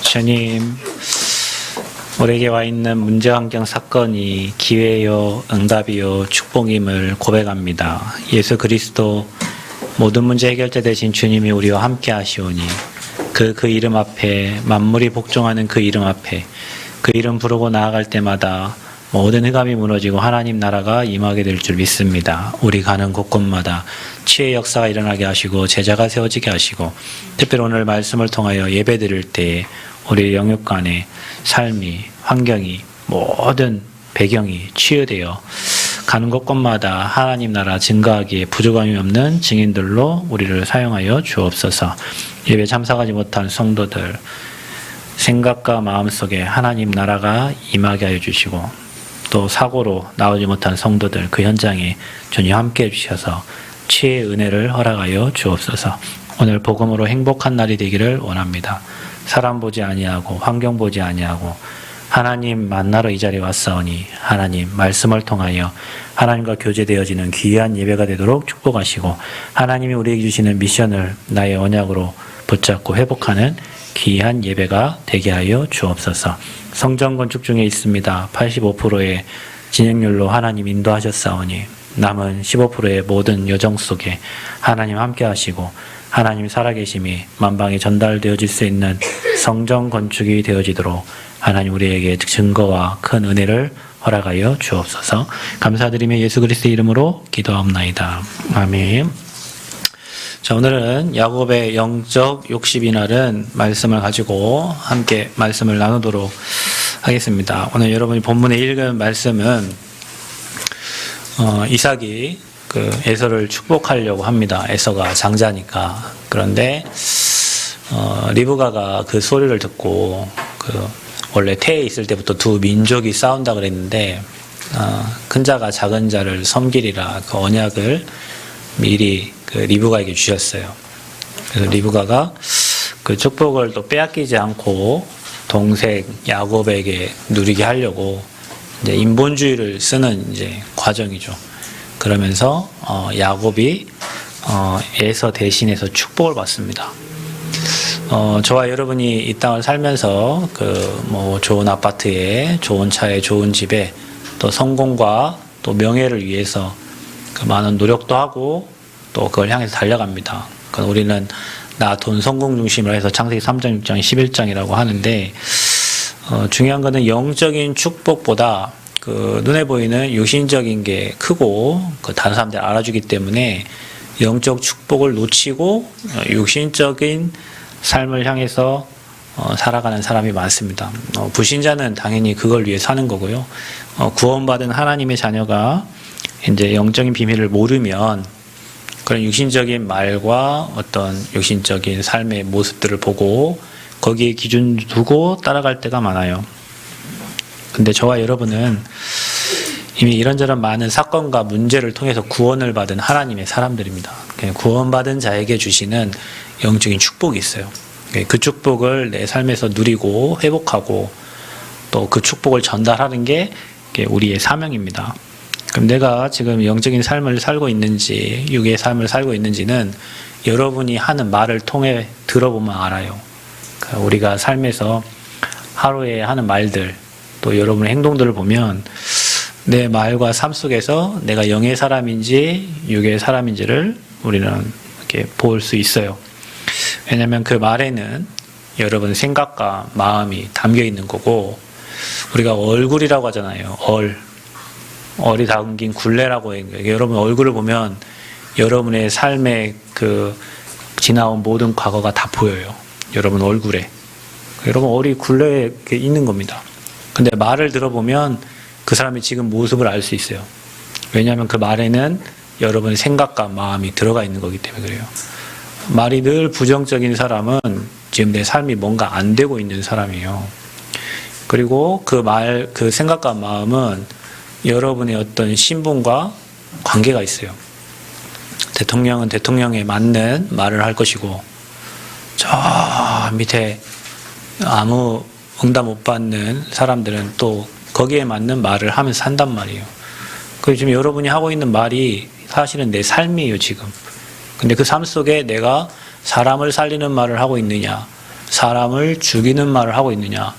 주님, 우리에게 와 있는 문제 환경 사건이 기회요, 응답이요, 축복임을 고백합니다. 예수 그리스도 모든 문제 해결자 되신 주님이 우리와 함께 하시오니 그 이름 앞에, 만물이 복종하는 그 이름 앞에, 그 이름 부르고 나아갈 때마다 모든 흑암이 무너지고 하나님 나라가 임하게 될 줄 믿습니다. 우리 가는 곳곳마다 치유의 역사가 일어나게 하시고 제자가 세워지게 하시고, 특별히 오늘 말씀을 통하여 예배 드릴 때에 우리 영육간의 삶이, 환경이, 모든 배경이 치유되어 가는 곳곳마다 하나님 나라 증거하기에 부족함이 없는 증인들로 우리를 사용하여 주옵소서. 예배 참석하지 못한 성도들 생각과 마음속에 하나님 나라가 임하게 하여 주시고, 또 사고로 나오지 못한 성도들 그 현장에 주님 함께 해주셔서 치유의 은혜를 허락하여 주옵소서. 오늘 복음으로 행복한 날이 되기를 원합니다. 사람 보지 아니하고 환경 보지 아니하고 하나님 만나러 이 자리에 왔사오니 하나님 말씀을 통하여 하나님과 교제되어지는 귀한 예배가 되도록 축복하시고, 하나님이 우리에게 주시는 미션을 나의 언약으로 붙잡고 회복하는 귀한 예배가 되게 하여 주옵소서. 성전 건축 중에 있습니다. 85%의 진행률로 하나님 인도하셨사오니 남은 15%의 모든 여정 속에 하나님 함께 하시고 하나님 살아계심이 만방에 전달되어질 수 있는 성전 건축이 되어지도록 하나님 우리에게 증거와 큰 은혜를 허락하여 주옵소서. 감사드리며 예수 그리스도의 이름으로 기도하옵나이다. 아멘. 자, 오늘은 야곱의 영적 욕심이 나른 말씀을 가지고 함께 말씀을 나누도록 하겠습니다. 오늘 여러분이 본문에 읽은 말씀은 이삭이 에서를 축복하려고 합니다. 에서가 장자니까. 그런데 리브가가 그 소리를 듣고 원래 태에 있을 때부터 두 민족이 싸운다 그랬는데 큰 자가 작은 자를 섬기리라 그 언약을 미리 리브가에게 주셨어요. 그래서 리브가가 그 축복을 또 빼앗기지 않고 동생 야곱에게 누리게 하려고 이제 인본주의를 쓰는 이제 과정이죠. 그러면서 야곱이 에서 대신해서 축복을 받습니다. 저와 여러분이 이 땅을 살면서 좋은 아파트에, 좋은 차에, 좋은 집에 또 성공과 또 명예를 위해서 많은 노력도 하고 또 그걸 향해서 달려갑니다. 우리는 나 돈 성공 중심으로 해서 창세기 3장, 6장, 11장이라고 하는데 중요한 것은 영적인 축복보다 눈에 보이는 육신적인 게 크고 다른 사람들이 알아주기 때문에 영적 축복을 놓치고 육신적인 삶을 향해서 살아가는 사람이 많습니다. 불신자는 당연히 그걸 위해 사는 거고요. 구원받은 하나님의 자녀가 이제 영적인 비밀을 모르면 그런 육신적인 말과 어떤 육신적인 삶의 모습들을 보고 거기에 기준 두고 따라갈 때가 많아요. 근데 저와 여러분은 이미 이런저런 많은 사건과 문제를 통해서 구원을 받은 하나님의 사람들입니다. 구원받은 자에게 주시는 영적인 축복이 있어요. 그 축복을 내 삶에서 누리고 회복하고 또 그 축복을 전달하는 게 우리의 사명입니다. 그럼 내가 지금 영적인 삶을 살고 있는지 육의 삶을 살고 있는지는 여러분이 하는 말을 통해 들어보면 알아요. 우리가 삶에서 하루에 하는 말들 또 여러분의 행동들을 보면 내 말과 삶 속에서 내가 영의 사람인지 육의 사람인지를 우리는 이렇게 볼 수 있어요. 왜냐하면 그 말에는 여러분 생각과 마음이 담겨 있는 거고, 우리가 얼굴이라고 하잖아요. 얼이 담긴 굴레라고 해요. 여러분 얼굴을 보면 여러분의 삶에 지나온 모든 과거가 다 보여요. 여러분 얼굴에. 여러분 얼이 굴레에 있는 겁니다. 근데 말을 들어보면 그 사람의 지금 모습을 알 수 있어요. 왜냐하면 그 말에는 여러분의 생각과 마음이 들어가 있는 거기 때문에 그래요. 말이 늘 부정적인 사람은 지금 내 삶이 뭔가 안 되고 있는 사람이에요. 그리고 그 생각과 마음은 여러분의 어떤 신분과 관계가 있어요. 대통령은 대통령에 맞는 말을 할 것이고, 저 밑에 아무 응답 못 받는 사람들은 또 거기에 맞는 말을 하면서 산단 말이에요. 그래서 지금 여러분이 하고 있는 말이 사실은 내 삶이에요, 지금. 근데 그 삶 속에 내가 사람을 살리는 말을 하고 있느냐, 사람을 죽이는 말을 하고 있느냐.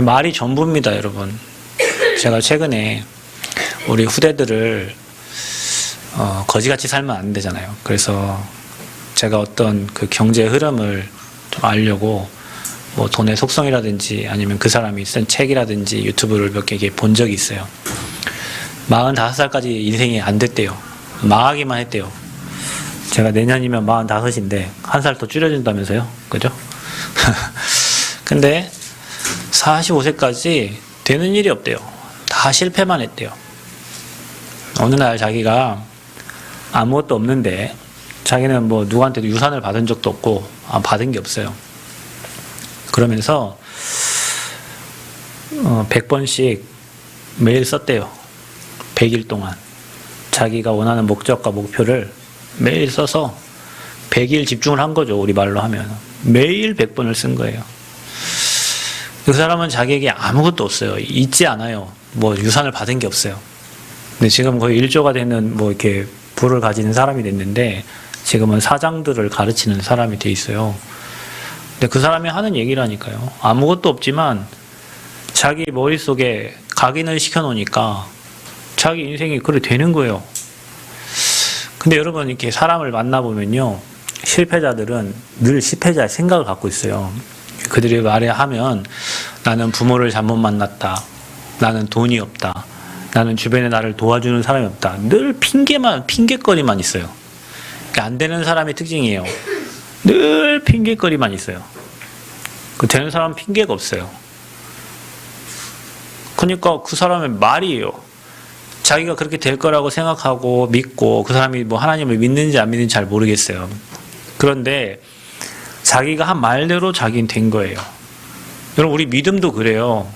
말이 전부입니다, 여러분. 제가 최근에 우리 후대들을 거지같이 살면 안 되잖아요. 그래서 제가 어떤 그 경제 흐름을 좀 알려고 뭐 돈의 속성이라든지 아니면 그 사람이 쓴 책이라든지 유튜브를 몇 개 본 적이 있어요. 45살까지 인생이 안 됐대요. 망하기만 했대요. 제가 내년이면 45인데 한 살 더 줄여준다면서요? 그죠? 근데 45세까지 되는 일이 없대요. 다 실패만 했대요. 어느 날 자기가 아무것도 없는데 자기는 뭐 누구한테도 유산을 받은 적도 없고 받은 게 없어요. 그러면서 100번씩 매일 썼대요. 100일 동안 자기가 원하는 목적과 목표를 매일 써서 100일 집중을 한 거죠. 우리 말로 하면 매일 100번을 쓴 거예요. 그 사람은 자기에게 아무것도 없어요. 있지 않아요. 뭐 유산을 받은 게 없어요. 근데 지금 거의 1조가 되는 뭐 이렇게 부를 가지는 사람이 됐는데 지금은 사장들을 가르치는 사람이 돼 있어요. 근데 그 사람이 하는 얘기라니까요. 아무것도 없지만 자기 머릿속에 각인을 시켜놓으니까 자기 인생이 그래 되는 거예요. 근데 여러분 이렇게 사람을 만나보면요. 실패자들은 늘 실패자의 생각을 갖고 있어요. 그들이 말에 하면 나는 부모를 잘못 만났다. 나는 돈이 없다. 나는 주변에 나를 도와주는 사람이 없다. 늘 핑계거리만 있어요. 안 되는 사람의 특징이에요. 늘 핑계거리만 있어요. 그 되는 사람은 핑계가 없어요. 그러니까 그 사람의 말이에요. 자기가 그렇게 될 거라고 생각하고 믿고 그 사람이 뭐 하나님을 믿는지 안 믿는지 잘 모르겠어요. 그런데 자기가 한 말대로 자기는 된 거예요. 여러분 우리 믿음도 그래요.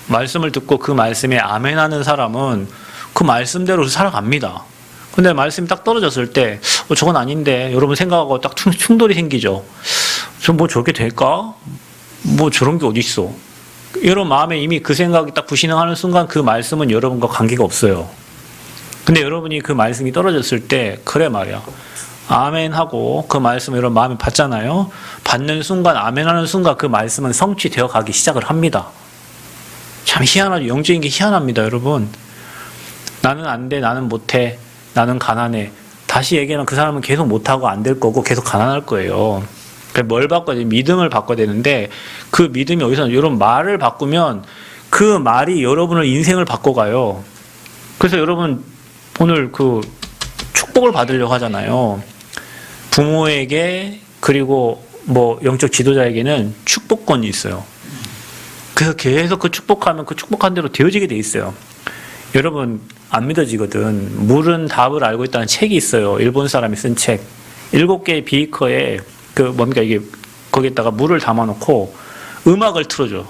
말씀을 듣고 그 말씀에 아멘하는 사람은 그 말씀대로 살아갑니다. 근데 말씀이 딱 떨어졌을 때 저건 아닌데 여러분 생각하고 딱 충돌이 생기죠. 저 뭐 저렇게 될까? 뭐 저런 게 어디 있어? 여러분 마음에 이미 그 생각이 딱 부신행하는 순간 그 말씀은 여러분과 관계가 없어요. 근데 여러분이 그 말씀이 떨어졌을 때 그래 말이야. 아멘하고 그 말씀을 여러분 마음에 받잖아요. 받는 순간 아멘하는 순간 그 말씀은 성취되어 가기 시작을 합니다. 참 희한하죠. 영적인 게 희한합니다, 여러분. 나는 안 돼, 나는 못해, 나는 가난해. 다시 얘기하면 그 사람은 계속 못하고 안 될 거고 계속 가난할 거예요. 뭘 바꿔야 돼? 믿음을 바꿔야 되는데 그 믿음이 어디서 이런 말을 바꾸면 그 말이 여러분의 인생을 바꿔가요. 그래서 여러분 오늘 그 축복을 받으려고 하잖아요. 부모에게 그리고 뭐 영적 지도자에게는 축복권이 있어요. 그래서 계속 그 축복하면 그 축복한 대로 되어지게 돼 있어요. 여러분 안 믿어지거든. 물은 답을 알고 있다는 책이 있어요. 일본 사람이 쓴 책. 7개의 비커에 그 뭡니까 이게 거기에다가 물을 담아놓고 음악을 틀어줘.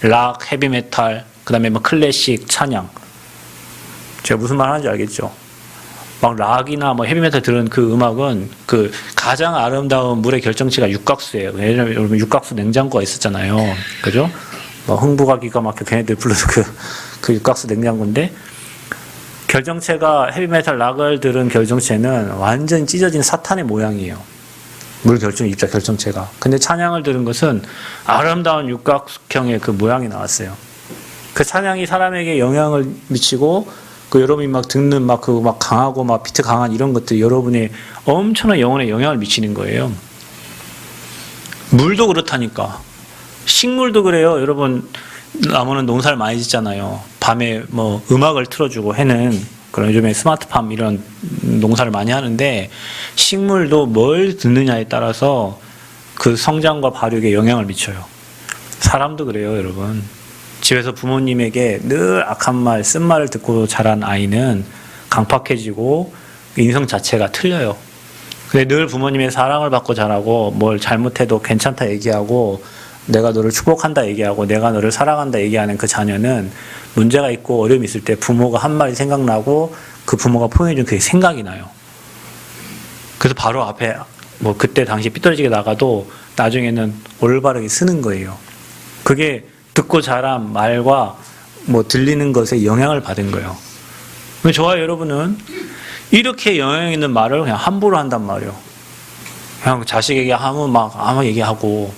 락, 헤비메탈, 그 다음에 뭐 클래식, 찬양. 제가 무슨 말 하는지 알겠죠? 막 락이나 뭐 헤비메탈 들은 그 음악은 그 가장 아름다운 물의 결정체가 육각수예요. 왜냐면 여러분 육각수 냉장고가 있었잖아요. 그죠? 뭐 흥부가 기가 막혀 걔네들 불러서 그 육각수 냉장고인데 결정체가 헤비메탈 락을 들은 결정체는 완전 찢어진 사탄의 모양이에요. 물 결정 입자 결정체가. 근데 찬양을 들은 것은 아름다운 육각형의 그 모양이 나왔어요. 그 찬양이 사람에게 영향을 미치고 그 여러분이 막 듣는 막 강하고 막 비트 강한 이런 것들이 여러분의 엄청난 영혼에 영향을 미치는 거예요. 물도 그렇다니까. 식물도 그래요. 여러분 나무는 농사를 많이 짓잖아요. 밤에 뭐 음악을 틀어주고 해는 그런 요즘에 스마트팜 이런 농사를 많이 하는데 식물도 뭘 듣느냐에 따라서 그 성장과 발육에 영향을 미쳐요. 사람도 그래요, 여러분. 집에서 부모님에게 늘 악한 말, 쓴 말을 듣고 자란 아이는 강팍해지고 인성 자체가 틀려요. 근데 늘 부모님의 사랑을 받고 자라고 뭘 잘못해도 괜찮다 얘기하고 내가 너를 축복한다 얘기하고 내가 너를 사랑한다 얘기하는 그 자녀는 문제가 있고 어려움이 있을 때 부모가 한 말이 생각나고 그 부모가 포용해준 그게 생각이 나요. 그래서 바로 앞에 뭐 그때 당시 삐뚤어지게 나가도 나중에는 올바르게 쓰는 거예요. 그게 듣고 자란 말과 뭐 들리는 것에 영향을 받은 거예요. 저와 여러분은 이렇게 영향 있는 말을 그냥 함부로 한단 말이에요. 그냥 자식에게 아무 얘기하고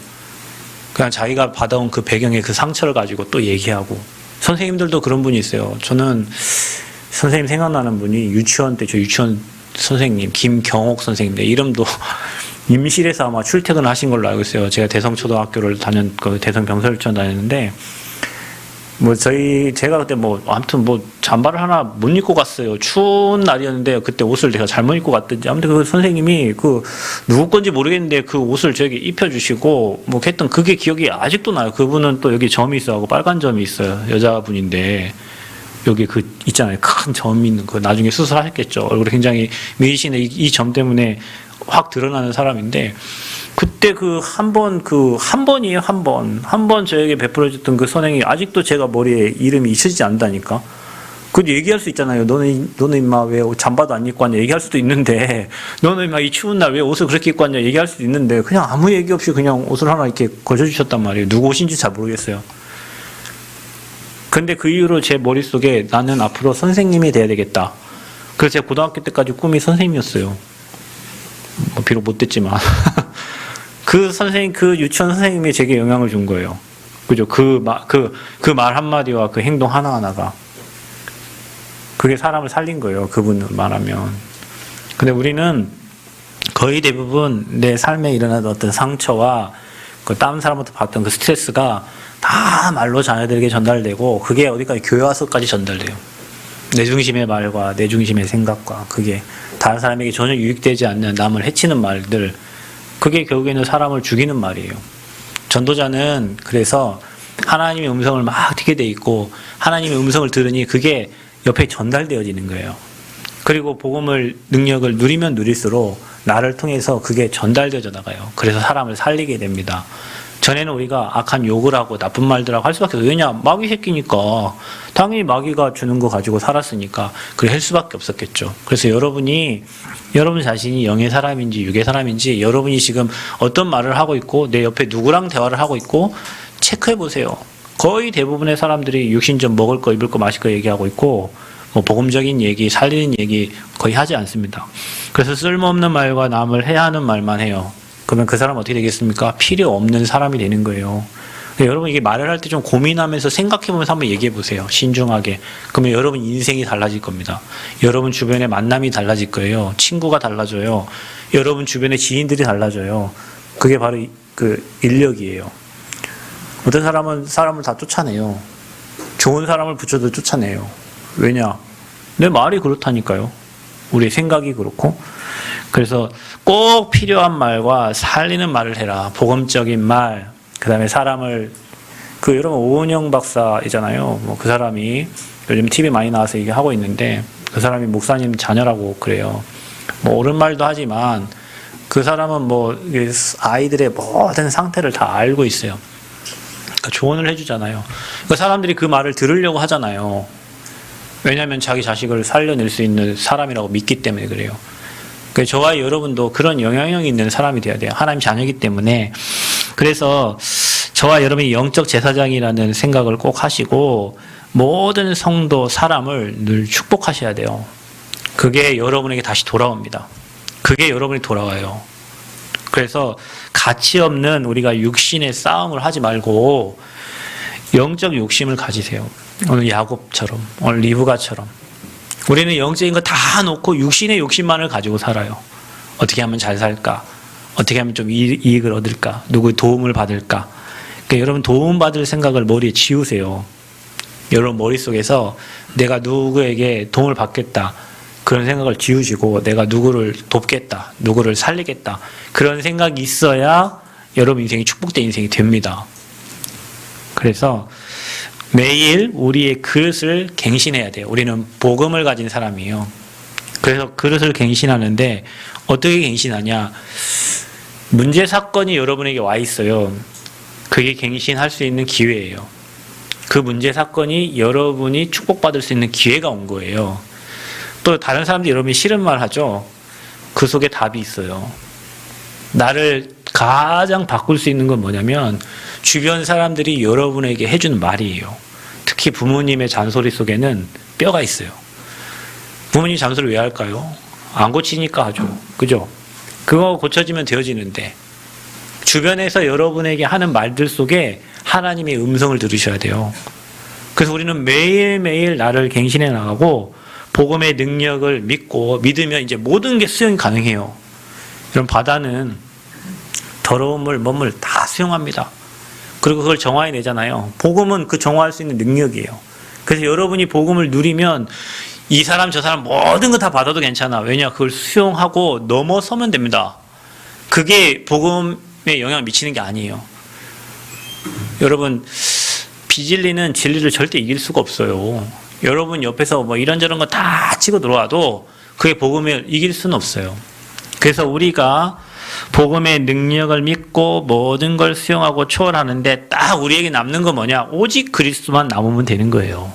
그냥 자기가 받아온 그 배경의 그 상처를 가지고 또 얘기하고. 선생님들도 그런 분이 있어요. 저는 선생님 생각나는 분이 유치원 때 저 유치원 선생님 김경옥 선생님인데 이름도 임실에서 아마 출퇴근을 하신 걸로 알고 있어요. 제가 대성초등학교를 그 대성병설유치원 다녔는데 제가 그때 아무튼 잠바를 하나 못 입고 갔어요. 추운 날이었는데 그때 옷을 제가 잘못 입고 갔든지 아무튼 그 선생님이 누구 건지 모르겠는데 그 옷을 저에게 입혀주시고 했던 그게 기억이 아직도 나요. 그분은 또 여기 점이 있어하고 빨간 점이 있어요. 여자분인데 여기 있잖아요. 큰 점 있는 나중에 수술하셨겠죠. 얼굴이 굉장히 미리신의 이 점 때문에 확 드러나는 사람인데 그때 한 번 저에게 베풀어줬던 그 선행이 아직도 제가 머리에 이름이 잊혀지지 않는다니까. 그것도 얘기할 수 있잖아요. 너는 임마 왜 잠바도 안 입고 왔냐 얘기할 수도 있는데 너는 임마 이 추운 날 왜 옷을 그렇게 입고 왔냐 얘기할 수도 있는데 그냥 아무 얘기 없이 그냥 옷을 하나 이렇게 걸쳐주셨단 말이에요. 누구 옷인지 잘 모르겠어요. 근데 그 이후로 제 머릿속에 나는 앞으로 선생님이 돼야 되겠다. 그래서 제가 고등학교 때까지 꿈이 선생님이었어요. 비록 못 됐지만. 그 유치원 선생님이 제게 영향을 준 거예요. 그죠? 그 말 한마디와 그 행동 하나하나가. 그게 사람을 살린 거예요. 그분을 말하면. 근데 우리는 거의 대부분 내 삶에 일어나던 어떤 상처와 다른 사람한테 받던 그 스트레스가 다 말로 자녀들에게 전달되고 그게 어디까지 교회 와서까지 전달돼요. 내 중심의 말과 내 중심의 생각과 그게 다른 사람에게 전혀 유익되지 않는 남을 해치는 말들 그게 결국에는 사람을 죽이는 말이에요. 전도자는 그래서 하나님의 음성을 막 듣게 돼 있고 하나님의 음성을 들으니 그게 옆에 전달되어지는 거예요. 그리고 복음을 능력을 누리면 누릴수록 나를 통해서 그게 전달되어져 나가요. 그래서 사람을 살리게 됩니다. 전에는 우리가 악한 욕을 하고 나쁜 말들하고 할 수밖에 없어요. 왜냐? 마귀 새끼니까 당연히 마귀가 주는 거 가지고 살았으니까 그래 할 수밖에 없었겠죠. 그래서 여러분 자신이 영의 사람인지 육의 사람인지 여러분이 지금 어떤 말을 하고 있고 내 옆에 누구랑 대화를 하고 있고 체크해 보세요. 거의 대부분의 사람들이 육신적 먹을 거 입을 거 마실 거 얘기하고 있고 복음적인 얘기 살리는 얘기 거의 하지 않습니다. 그래서 쓸모없는 말과 남을 해야 하는 말만 해요. 그러면 그 사람은 어떻게 되겠습니까? 필요 없는 사람이 되는 거예요. 여러분 이게 말을 할 때 좀 고민하면서 생각해보면서 한번 얘기해보세요. 신중하게. 그러면 여러분 인생이 달라질 겁니다. 여러분 주변의 만남이 달라질 거예요. 친구가 달라져요. 여러분 주변의 지인들이 달라져요. 그게 바로 그 인력이에요. 어떤 사람은 사람을 다 쫓아내요. 좋은 사람을 붙여도 쫓아내요. 왜냐? 내 말이 그렇다니까요. 우리의 생각이 그렇고. 그래서 꼭 필요한 말과 살리는 말을 해라. 복음적인 말. 그 다음에 사람을, 여러분 오은영 박사이잖아요. 그 사람이 요즘 TV 많이 나와서 얘기하고 있는데 그 사람이 목사님 자녀라고 그래요. 옳은 말도 하지만 그 사람은 아이들의 모든 상태를 다 알고 있어요. 그러니까 조언을 해주잖아요. 그러니까 사람들이 그 말을 들으려고 하잖아요. 왜냐하면 자기 자식을 살려낼 수 있는 사람이라고 믿기 때문에 그래요. 그러니까 저와 여러분도 그런 영향력이 있는 사람이 돼야 돼요. 하나님 자녀이기 때문에. 그래서 저와 여러분이 영적 제사장이라는 생각을 꼭 하시고 모든 성도 사람을 늘 축복하셔야 돼요. 그게 여러분에게 다시 돌아옵니다. 그게 여러분이 돌아와요. 그래서 가치 없는 우리가 육신의 싸움을 하지 말고 영적 욕심을 가지세요. 오늘 야곱처럼, 오늘 리브가처럼. 우리는 영적인 거 다 놓고 육신의 욕심만을 가지고 살아요. 어떻게 하면 잘 살까? 어떻게 하면 좀 이익을 얻을까? 누구의 도움을 받을까? 그러니까 여러분 도움받을 생각을 머리에 지우세요. 여러분 머릿속에서 내가 누구에게 도움을 받겠다. 그런 생각을 지우시고 내가 누구를 돕겠다. 누구를 살리겠다. 그런 생각이 있어야 여러분 인생이 축복된 인생이 됩니다. 그래서 매일 우리의 그릇을 갱신해야 돼요. 우리는 복음을 가진 사람이에요. 그래서 그릇을 갱신하는데 어떻게 갱신하냐? 문제 사건이 여러분에게 와 있어요. 그게 갱신할 수 있는 기회예요. 그 문제 사건이 여러분이 축복받을 수 있는 기회가 온 거예요. 또 다른 사람들이 여러분이 싫은 말 하죠. 그 속에 답이 있어요. 나를 가장 바꿀 수 있는 건 뭐냐면 주변 사람들이 여러분에게 해주는 말이에요. 특히 부모님의 잔소리 속에는 뼈가 있어요. 부모님 잔소리 왜 할까요? 안 고치니까 하죠. 그죠? 그거 고쳐지면 되어지는데 주변에서 여러분에게 하는 말들 속에 하나님의 음성을 들으셔야 돼요. 그래서 우리는 매일매일 나를 갱신해 나가고 복음의 능력을 믿고 믿으면 이제 모든 게 수용이 가능해요. 이런 바다는 더러운 물, 먼물 다 수용합니다. 그리고 그걸 정화해내잖아요. 복음은 그 정화할 수 있는 능력이에요. 그래서 여러분이 복음을 누리면 이 사람 저 사람 모든 거 다 받아도 괜찮아. 왜냐? 그걸 수용하고 넘어서면 됩니다. 그게 복음에 영향을 미치는 게 아니에요. 여러분, 비진리는 진리를 절대 이길 수가 없어요. 여러분 옆에서 뭐 이런저런 거 다 치고 들어와도 그게 복음을 이길 수는 없어요. 그래서 우리가 복음의 능력을 믿고 모든 걸 수용하고 초월하는데 딱 우리에게 남는 건 뭐냐? 오직 그리스도만 남으면 되는 거예요.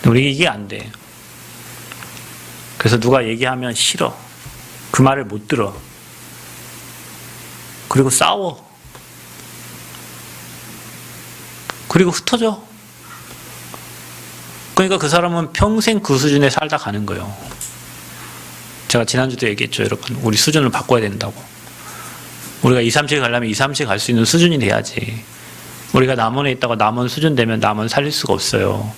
우리에게 이게 안 돼. 그래서 누가 얘기하면 싫어. 그 말을 못 들어. 그리고 싸워. 그리고 흩어져. 그러니까 그 사람은 평생 그 수준에 살다 가는 거예요. 제가 지난주도 얘기했죠, 여러분. 우리 수준을 바꿔야 된다고. 우리가 2, 3층에 가려면 2, 3층에 갈 수 있는 수준이 돼야지. 우리가 남원에 있다가 남원 수준 되면 남원 살릴 수가 없어요.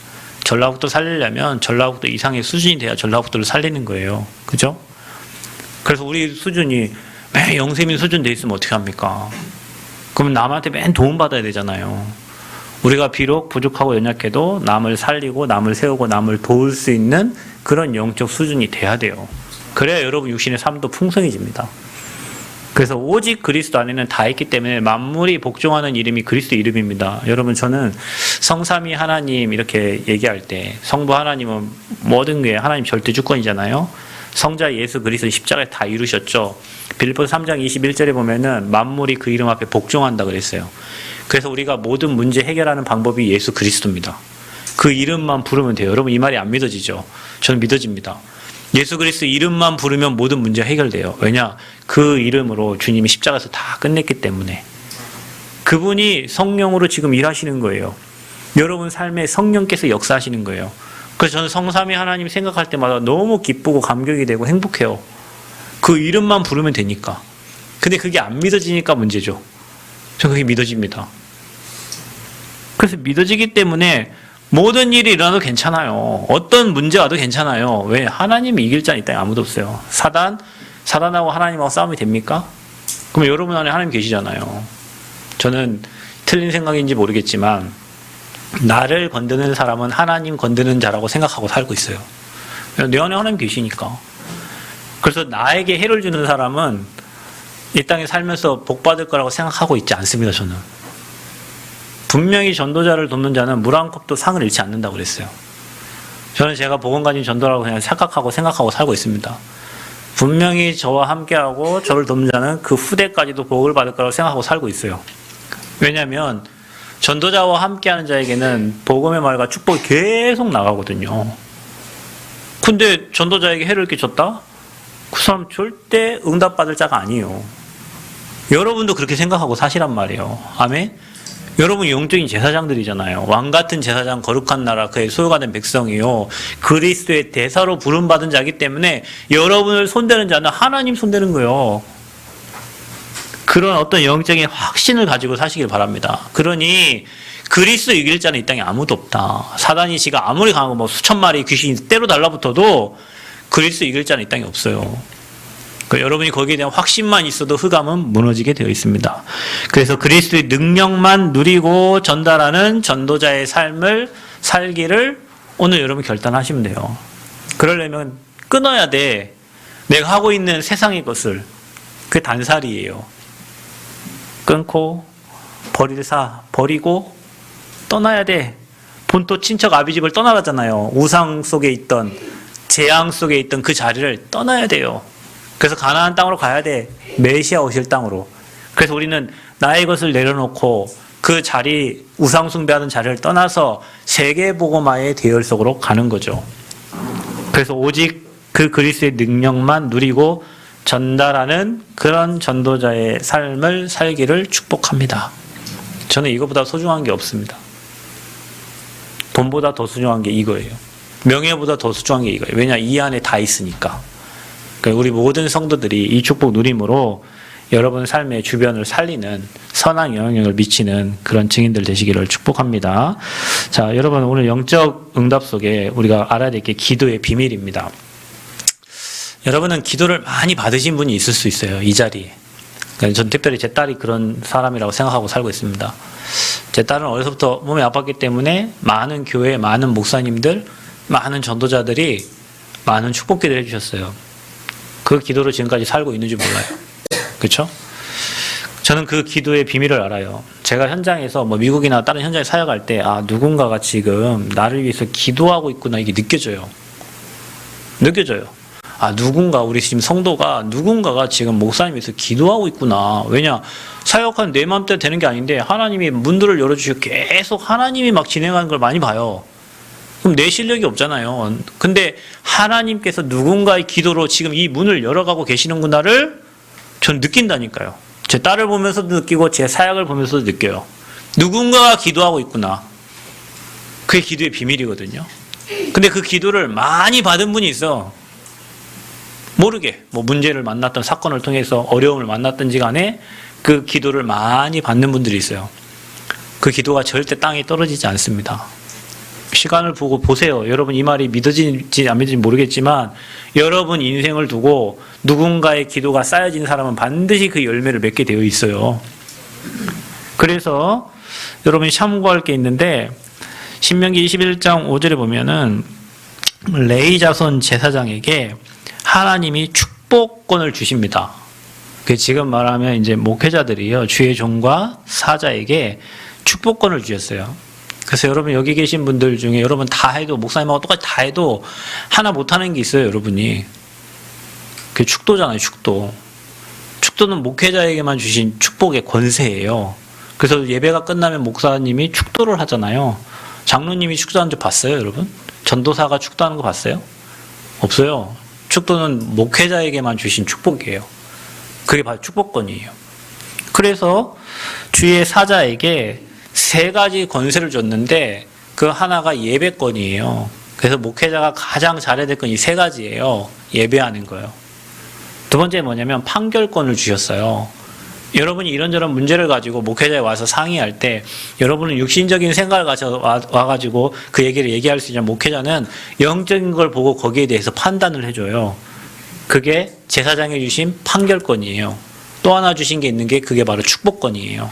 전라북도 살리려면 전라북도 이상의 수준이 돼야 전라북도를 살리는 거예요. 그죠? 그래서 우리 수준이 맨 영세민 수준 돼 있으면 어떻게 합니까? 그러면 남한테 맨 도움받아야 되잖아요. 우리가 비록 부족하고 연약해도 남을 살리고 남을 세우고 남을 도울 수 있는 그런 영적 수준이 돼야 돼요. 그래야 여러분 육신의 삶도 풍성해집니다. 그래서 오직 그리스도 안에는 다 있기 때문에 만물이 복종하는 이름이 그리스도 이름입니다. 여러분, 저는 성삼위 하나님 이렇게 얘기할 때 성부 하나님은 모든 게 하나님 절대 주권이잖아요. 성자 예수 그리스도 십자가에 다 이루셨죠. 빌립보서 3장 21절에 보면은 만물이 그 이름 앞에 복종한다 그랬어요. 그래서 우리가 모든 문제 해결하는 방법이 예수 그리스도입니다. 그 이름만 부르면 돼요. 여러분, 이 말이 안 믿어지죠? 저는 믿어집니다. 예수 그리스도 이름만 부르면 모든 문제가 해결돼요. 왜냐? 그 이름으로 주님이 십자가에서 다 끝냈기 때문에. 그분이 성령으로 지금 일하시는 거예요. 여러분 삶에 성령께서 역사하시는 거예요. 그래서 저는 성삼위 하나님 생각할 때마다 너무 기쁘고 감격이 되고 행복해요. 그 이름만 부르면 되니까. 근데 그게 안 믿어지니까 문제죠. 저는 그게 믿어집니다. 그래서 믿어지기 때문에 모든 일이 일어나도 괜찮아요. 어떤 문제 와도 괜찮아요. 왜? 하나님이 이길 자는 이 땅에 아무도 없어요. 사단하고 하나님하고 싸움이 됩니까? 그럼 여러분 안에 하나님 계시잖아요. 저는 틀린 생각인지 모르겠지만 나를 건드는 사람은 하나님 건드는 자라고 생각하고 살고 있어요. 내 안에 하나님 계시니까. 그래서 나에게 해를 주는 사람은 이 땅에 살면서 복 받을 거라고 생각하고 있지 않습니다. 저는. 분명히 전도자를 돕는 자는 물 한 컵도 상을 잃지 않는다고 그랬어요. 저는 제가 복음 가진 전도라고 그냥 생각하고 살고 있습니다. 분명히 저와 함께하고 저를 돕는 자는 그 후대까지도 복을 받을 거라고 생각하고 살고 있어요. 왜냐하면 전도자와 함께하는 자에게는 복음의 말과 축복이 계속 나가거든요. 근데 전도자에게 해를 끼쳤다? 그 사람 절대 응답받을 자가 아니에요. 여러분도 그렇게 생각하고 사시란 말이에요. 아멘? 여러분 영적인 제사장들이잖아요. 왕같은 제사장, 거룩한 나라, 그의 소유가 된 백성이요. 그리스도의 대사로 부름받은 자이기 때문에 여러분을 손대는 자는 하나님 손대는 거예요. 그런 어떤 영적인 확신을 가지고 사시길 바랍니다. 그러니 그리스도 이길 자는 이 땅에 아무도 없다. 사단이 지가 아무리 강하고 뭐 수천 마리 귀신이 때로 달라붙어도 그리스도 이길 자는 이 땅에 없어요. 그러니까 여러분이 거기에 대한 확신만 있어도 흑암은 무너지게 되어 있습니다. 그래서 그리스도의 능력만 누리고 전달하는 전도자의 삶을 살기를 오늘 여러분 결단하시면 돼요. 그러려면 끊어야 돼. 내가 하고 있는 세상의 것을. 그게 단살이에요. 끊고 버리고 떠나야 돼. 본토 친척 아비집을 떠나갔잖아요. 우상 속에 있던, 재앙 속에 있던 그 자리를 떠나야 돼요. 그래서 가나안 땅으로 가야 돼. 메시아 오실 땅으로. 그래서 우리는 나의 것을 내려놓고 그 자리, 우상 숭배하는 자리를 떠나서 세계복음화의 대열 속으로 가는 거죠. 그래서 오직 그 그리스도의 능력만 누리고 전달하는 그런 전도자의 삶을 살기를 축복합니다. 저는 이거보다 소중한 게 없습니다. 돈보다 더 소중한 게 이거예요. 명예보다 더 소중한 게 이거예요. 왜냐? 이 안에 다 있으니까. 그러니까 우리 모든 성도들이 이 축복 누림으로 여러분 삶의 주변을 살리는 선한 영향력을 미치는 그런 증인들 되시기를 축복합니다. 자, 여러분 오늘 영적 응답 속에 우리가 알아야 될 게 기도의 비밀입니다. 여러분은 기도를 많이 받으신 분이 있을 수 있어요. 이 자리에. 전 특별히 제 딸이 그런 사람이라고 생각하고 살고 있습니다. 제 딸은 어려서부터 몸이 아팠기 때문에 많은 교회, 많은 목사님들, 많은 전도자들이 많은 축복 기도를 해주셨어요. 그 기도로 지금까지 살고 있는지 몰라요. 그렇죠? 저는 그 기도의 비밀을 알아요. 제가 현장에서 뭐 미국이나 다른 현장에 사역할 때 누군가가 지금 나를 위해서 기도하고 있구나 이게 느껴져요. 누군가 우리 지금 성도가 누군가가 지금 목사님 위해서 기도하고 있구나. 왜냐? 사역한 내 마음대로 되는 게 아닌데 하나님이 문들을 열어주시고 계속 하나님이 막 진행하는 걸 많이 봐요. 그럼 내 실력이 없잖아요. 근데 하나님께서 누군가의 기도로 지금 이 문을 열어가고 계시는구나를 전 느낀다니까요. 제 딸을 보면서도 느끼고 제 사역을 보면서도 느껴요. 누군가가 기도하고 있구나. 그게 기도의 비밀이거든요. 근데 그 기도를 많이 받은 분이 있어. 모르게 뭐 문제를 만났던 사건을 통해서 어려움을 만났든지 간에 그 기도를 많이 받는 분들이 있어요. 그 기도가 절대 땅에 떨어지지 않습니다. 시간을 보고 보세요. 여러분 이 말이 믿어지는지 안 믿어지는지 모르겠지만 여러분 인생을 두고 누군가의 기도가 쌓여진 사람은 반드시 그 열매를 맺게 되어 있어요. 그래서 여러분이 참고할 게 있는데 신명기 21장 5절에 보면은 레위 자손 제사장에게 하나님이 축복권을 주십니다. 지금 말하면 이제 목회자들이요, 주의 종과 사자에게 축복권을 주셨어요. 그래서 여러분 여기 계신 분들 중에 여러분 다 해도 목사님하고 똑같이 다 해도 하나 못하는 게 있어요, 여러분이. 그게 축도잖아요, 축도. 축도는 목회자에게만 주신 축복의 권세예요. 그래서 예배가 끝나면 목사님이 축도를 하잖아요. 장로님이 축도하는 적 봤어요, 여러분? 전도사가 축도하는 거 봤어요? 없어요. 축도는 목회자에게만 주신 축복이에요. 그게 바로 축복권이에요. 그래서 주의 사자에게 3가지 권세를 줬는데 그 하나가 예배권이에요. 그래서 목회자가 가장 잘해야 될 건 이 3가지예요. 예배하는 거예요. 두 번째 뭐냐면 판결권을 주셨어요. 여러분이 이런저런 문제를 가지고 목회자에 와서 상의할 때 여러분은 육신적인 생각을 가져 와가지고 그 얘기를 얘기할 수 있는 목회자는 영적인 걸 보고 거기에 대해서 판단을 해줘요. 그게 제사장에 주신 판결권이에요. 또 하나 주신 게 있는 게 그게 바로 축복권이에요.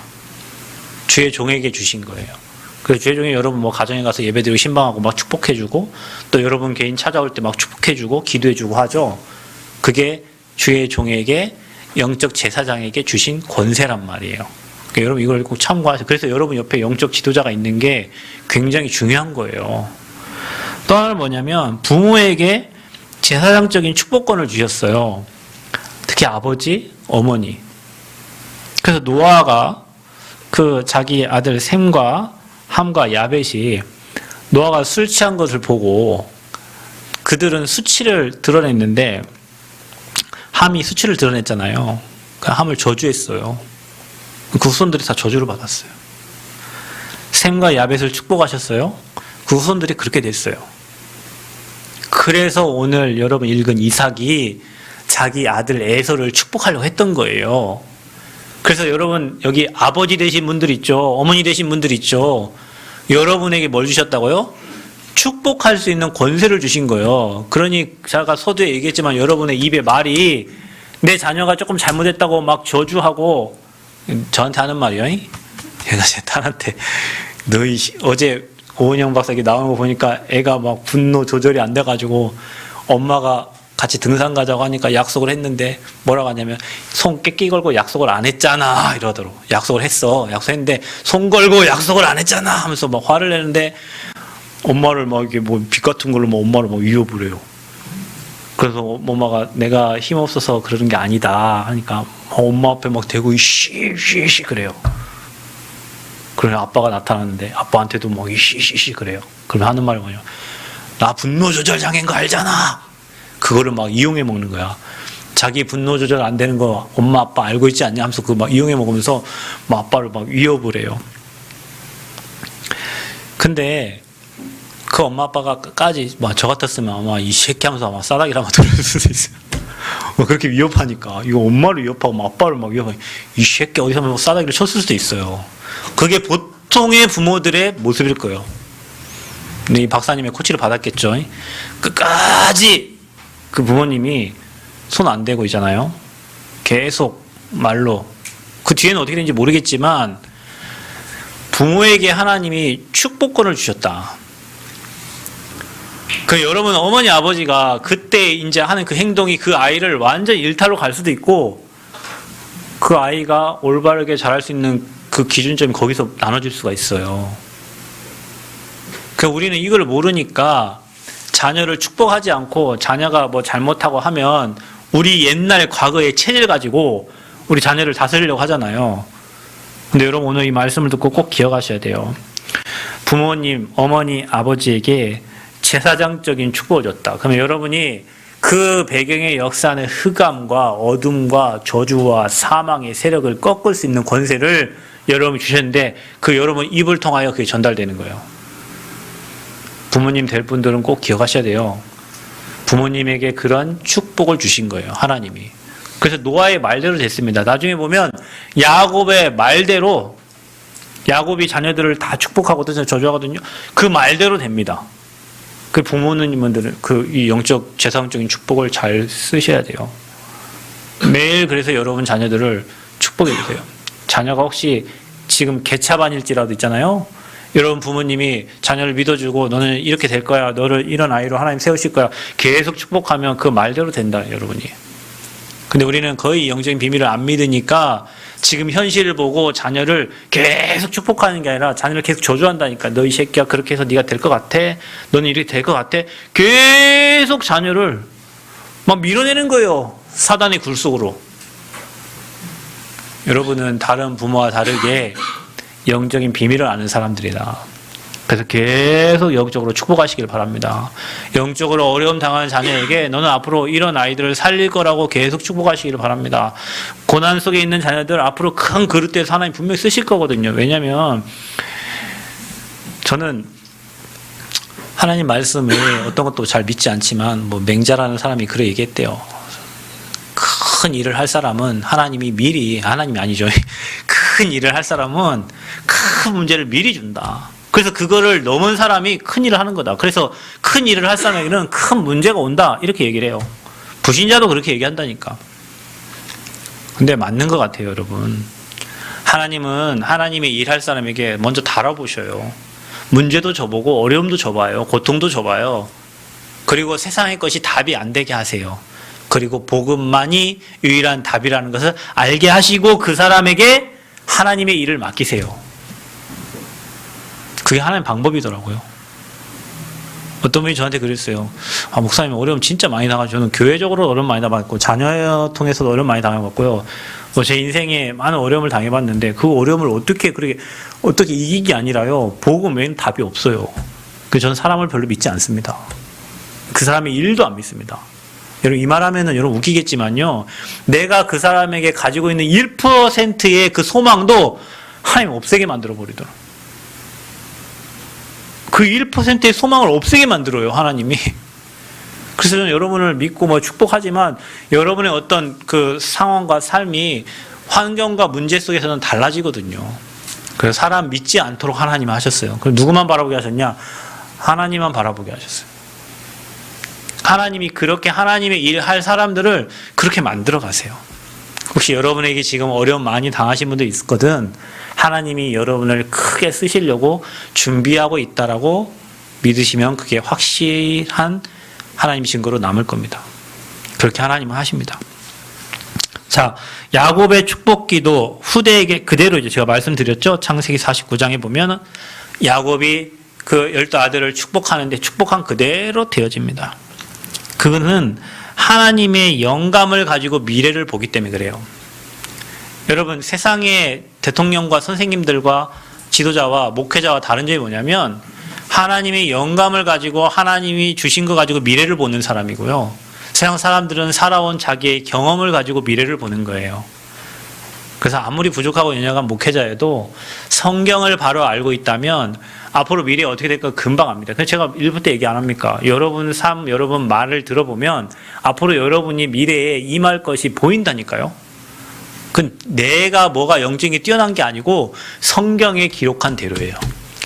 주의 종에게 주신 거예요. 그래서 주의 종이 여러분 뭐 가정에 가서 예배드리고 신방하고 막 축복해주고 또 여러분 개인 찾아올 때 막 축복해주고 기도해주고 하죠. 그게 주의 종에게 영적 제사장에게 주신 권세란 말이에요. 그러니까 여러분 이걸 꼭 참고하세요. 그래서 여러분 옆에 영적 지도자가 있는 게 굉장히 중요한 거예요. 또 하나는 뭐냐면 부모에게 제사장적인 축복권을 주셨어요. 특히 아버지, 어머니. 그래서 노아가 그 자기 아들 셈과 함과 야벳이 노아가 술 취한 것을 보고 그들은 수치를 드러냈는데 함이 수치를 드러냈잖아요. 그 함을 저주했어요. 그 후손들이 다 저주를 받았어요. 셈과 야벳을 축복하셨어요. 그 후손들이 그렇게 됐어요. 그래서 오늘 여러분 읽은 이삭이 자기 아들 에서를 축복하려고 했던 거예요. 그래서 여러분 여기 아버지 되신 분들 있죠. 어머니 되신 분들 있죠. 여러분에게 뭘 주셨다고요? 축복할 수 있는 권세를 주신 거예요. 그러니 제가 서두에 얘기했지만 여러분의 입에 말이 내 자녀가 조금 잘못했다고 막 저주하고 저한테 하는 말이에요. 얘가 제 딸한테 너희 어제 오은영 박사에게 나오는 거 보니까 애가 막 분노 조절이 안 돼가지고 엄마가 같이 등산 가자고 하니까 약속을 했는데 뭐라고 하냐면 손 깨끼 걸고 약속을 안 했잖아 이러더라고. 약속을 했어. 약속했는데 손 걸고 약속을 안 했잖아 하면서 막 화를 내는데 엄마를 막 이게 뭐 빛 같은 걸로 뭐 엄마를 막 위협을 해요. 그래서 엄마가 내가 힘 없어서 그러는 게 아니다 하니까 엄마 앞에 막 대고 이씨 그래요. 그래서 아빠가 나타났는데 아빠한테도 막 이씨 그래요. 그러면 하는 말이 뭐냐? 나 분노 조절 장애인 거 알잖아. 그거를 막 이용해 먹는 거야. 자기 분노 조절 안 되는 거 엄마 아빠 알고 있지 않냐 하면서 그거 막 이용해 먹으면서 막 아빠를 막 위협을 해요. 근데 그 엄마 아빠가 끝까지 저 같았으면 아마 이 새끼 하면서 아마 싸다기를 아마 돌릴 수도 있어요. 뭐 그렇게 위협하니까 이거 엄마를 위협하고 뭐 아빠를 막 위협하고 이 새끼 어디서 뭐 싸다기를 쳤을 수도 있어요. 그게 보통의 부모들의 모습일 거예요. 근데 이 박사님의 코치를 받았겠죠. 끝까지 그 부모님이 손 안 대고 있잖아요. 계속 말로 그 뒤에는 어떻게 되는지 모르겠지만 부모에게 하나님이 축복권을 주셨다. 그 여러분 어머니 아버지가 그때 이제 하는 그 행동이 그 아이를 완전 일탈로 갈 수도 있고 그 아이가 올바르게 자랄 수 있는 그 기준점이 거기서 나눠질 수가 있어요. 그 우리는 이걸 모르니까 자녀를 축복하지 않고 자녀가 뭐 잘못하고 하면 우리 옛날 과거의 체질 가지고 우리 자녀를 다스리려고 하잖아요. 근데 여러분 오늘 이 말씀을 듣고 꼭 기억하셔야 돼요. 부모님, 어머니, 아버지에게 제사장적인 축복을 줬다. 그러면 여러분이 그 배경에 역사하는 흑암과 어둠과 저주와 사망의 세력을 꺾을 수 있는 권세를 여러분이 주셨는데 그 여러분 입을 통하여 그게 전달되는 거예요. 부모님 될 분들은 꼭 기억하셔야 돼요. 부모님에게 그런 축복을 주신 거예요. 하나님이. 그래서 노아의 말대로 됐습니다. 나중에 보면 야곱의 말대로 야곱이 자녀들을 다 축복하고 저주하거든요. 그 말대로 됩니다. 그 부모님들은 그 이 영적 재성적인 축복을 잘 쓰셔야 돼요. 매일 그래서 여러분 자녀들을 축복해 주세요. 자녀가 혹시 지금 개차반일지라도 있잖아요. 여러분 부모님이 자녀를 믿어주고 너는 이렇게 될 거야. 너를 이런 아이로 하나님 세우실 거야. 계속 축복하면 그 말대로 된다. 여러분이. 근데 우리는 거의 영적인 비밀을 안 믿으니까 지금 현실을 보고 자녀를 계속 축복하는 게 아니라 자녀를 계속 저주한다니까. 너 이 새끼야 그렇게 해서 네가 될 것 같아? 너는 이렇게 될 것 같아? 계속 자녀를 막 밀어내는 거예요. 사단의 굴 속으로. 여러분은 다른 부모와 다르게 영적인 비밀을 아는 사람들이다. 그래서 계속 영적으로 축복하시길 바랍니다. 영적으로 어려움 당하는 자녀에게 너는 앞으로 이런 아이들을 살릴 거라고 계속 축복하시길 바랍니다. 고난 속에 있는 자녀들 앞으로 큰 그릇돼서 하나님 분명히 쓰실 거거든요. 왜냐하면 저는 하나님 말씀을 어떤 것도 잘 믿지 않지만 뭐 맹자라는 사람이 그래 얘기했대요. 큰 일을 할 사람은 하나님이 미리 하나님이 아니죠. 큰 일을 할 사람은 큰 문제를 미리 준다. 그래서 그거를 넘은 사람이 큰 일을 하는 거다. 그래서 큰 일을 할 사람에게는 큰 문제가 온다. 이렇게 얘기를 해요. 불신자도 그렇게 얘기한다니까. 근데 맞는 것 같아요, 여러분. 하나님은 하나님의 일할 사람에게 먼저 다뤄보셔요. 문제도 줘보고 어려움도 줘봐요. 고통도 줘봐요. 그리고 세상의 것이 답이 안 되게 하세요. 그리고 복음만이 유일한 답이라는 것을 알게 하시고 그 사람에게 하나님의 일을 맡기세요. 그게 하나님의 방법이더라고요. 어떤 분이 저한테 그랬어요. 아, 목사님 어려움 진짜 많이 당하죠. 저는 교회적으로 어려움 많이 당했고 자녀 통해서도 어려움 많이 당해봤고요. 제 인생에 많은 어려움을 당해봤는데 그 어려움을 어떻게 이기기 아니라요. 복음 외에는 답이 없어요. 그래서 저는 사람을 별로 믿지 않습니다. 그 사람의 일도 안 믿습니다. 여러분 이 말하면은 여러분 웃기겠지만요. 내가 그 사람에게 가지고 있는 1%의 그 소망도 하나님 없애게 만들어 버리더라고요. 그 1%의 소망을 없애게 만들어요, 하나님이. 그래서 저는 여러분을 믿고 뭐 축복하지만 여러분의 어떤 그 상황과 삶이 환경과 문제 속에서는 달라지거든요. 그래서 사람 믿지 않도록 하나님 하셨어요. 그럼 누구만 바라보게 하셨냐? 하나님만 바라보게 하셨어요. 하나님이 그렇게 하나님의 일을 할 사람들을 그렇게 만들어 가세요. 혹시 여러분에게 지금 어려움 많이 당하신 분도 있거든. 하나님이 여러분을 크게 쓰시려고 준비하고 있다라고 믿으시면 그게 확실한 하나님 증거로 남을 겁니다. 그렇게 하나님은 하십니다. 자, 야곱의 축복기도 후대에게 그대로 이제 제가 말씀드렸죠. 창세기 49장에 보면 야곱이 그 12아들을 축복하는데 축복한 그대로 되어집니다. 그거는 하나님의 영감을 가지고 미래를 보기 때문에 그래요. 여러분 세상의 대통령과 선생님들과 지도자와 목회자와 다른 점이 뭐냐면 하나님의 영감을 가지고 하나님이 주신 거 가지고 미래를 보는 사람이고요. 세상 사람들은 살아온 자기의 경험을 가지고 미래를 보는 거예요. 그래서 아무리 부족하고 연약한 목회자여도 성경을 바로 알고 있다면 앞으로 미래에 어떻게 될까 금방 압니다. 그래서 제가 1부 때 얘기 안 합니까? 여러분 삶, 여러분 말을 들어보면 앞으로 여러분이 미래에 임할 것이 보인다니까요. 그 내가 뭐가 영적인 게 뛰어난 게 아니고 성경에 기록한 대로예요.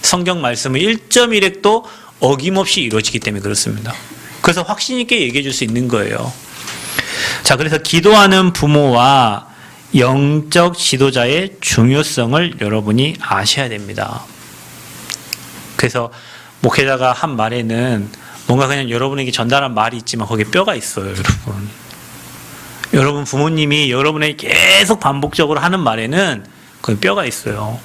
성경 말씀은 1.1획도 어김없이 이루어지기 때문에 그렇습니다. 그래서 확신 있게 얘기해 줄 수 있는 거예요. 자, 그래서 기도하는 부모와 영적 지도자의 중요성을 여러분이 아셔야 됩니다. 그래서 목회자가 한 말에는 뭔가 그냥 여러분에게 전달한 말이 있지만 거기에 뼈가 있어요, 여러분. 여러분 부모님이 여러분에게 계속 반복적으로 하는 말에는 그 뼈가 있어요.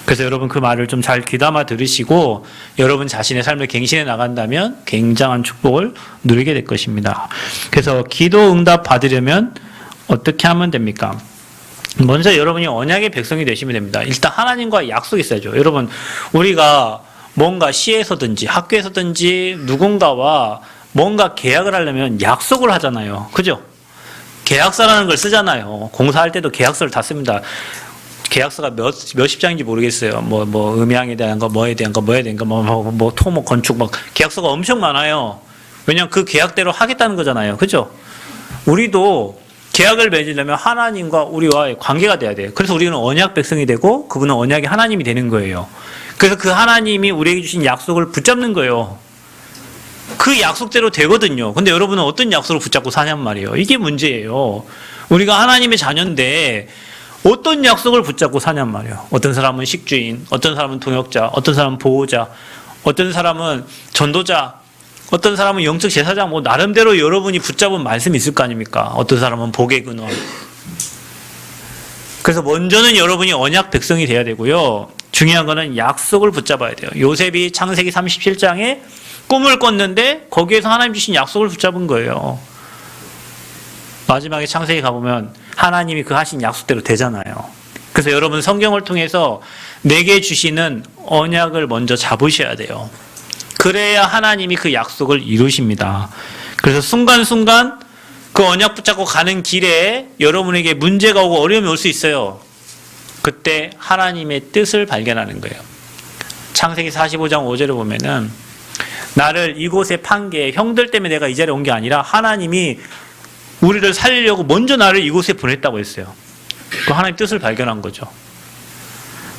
그래서 여러분 그 말을 좀 잘 귀담아 들으시고 여러분 자신의 삶을 갱신해 나간다면 굉장한 축복을 누리게 될 것입니다. 그래서 기도 응답 받으려면 어떻게 하면 됩니까? 먼저 여러분이 언약의 백성이 되시면 됩니다. 일단 하나님과 약속이 있어야죠. 여러분 우리가 뭔가 시에서든지 학교에서든지 누군가와 뭔가 계약을 하려면 약속을 하잖아요. 그죠? 계약서라는 걸 쓰잖아요. 공사할 때도 계약서를 다 씁니다. 계약서가 몇십 장인지 모르겠어요. 뭐 음향에 대한 거, 뭐에 대한 거, 토목, 건축, 계약서가 엄청 많아요. 왜냐하면 그 계약대로 하겠다는 거잖아요. 그죠? 우리도 계약을 맺으려면 하나님과 우리와의 관계가 돼야 돼요. 그래서 우리는 언약 백성이 되고 그분은 언약의 하나님이 되는 거예요. 그래서 그 하나님이 우리에게 주신 약속을 붙잡는 거예요. 그 약속대로 되거든요. 근데 여러분은 어떤 약속을 붙잡고 사냔 말이에요. 이게 문제예요. 우리가 하나님의 자녀인데 어떤 약속을 붙잡고 사냔 말이에요. 어떤 사람은 식주인, 어떤 사람은 동역자, 어떤 사람은 보호자, 어떤 사람은 전도자, 어떤 사람은 영적 제사장, 나름대로 여러분이 붙잡은 말씀이 있을 거 아닙니까? 어떤 사람은 복의 근원. 그래서 먼저는 여러분이 언약 백성이 돼야 되고요. 중요한 거는 약속을 붙잡아야 돼요. 요셉이 창세기 37장에 꿈을 꿨는데 거기에서 하나님 주신 약속을 붙잡은 거예요. 마지막에 창세기 가보면 하나님이 그 하신 약속대로 되잖아요. 그래서 여러분 성경을 통해서 내게 주시는 언약을 먼저 잡으셔야 돼요. 그래야 하나님이 그 약속을 이루십니다. 그래서 순간순간 그 언약 붙잡고 가는 길에 여러분에게 문제가 오고 어려움이 올 수 있어요. 그때 하나님의 뜻을 발견하는 거예요. 창세기 45장 5절을 보면은 나를 이곳에 판 게 형들 때문에 내가 이 자리에 온 게 아니라 하나님이 우리를 살리려고 먼저 나를 이곳에 보냈다고 했어요. 그 하나님의 뜻을 발견한 거죠.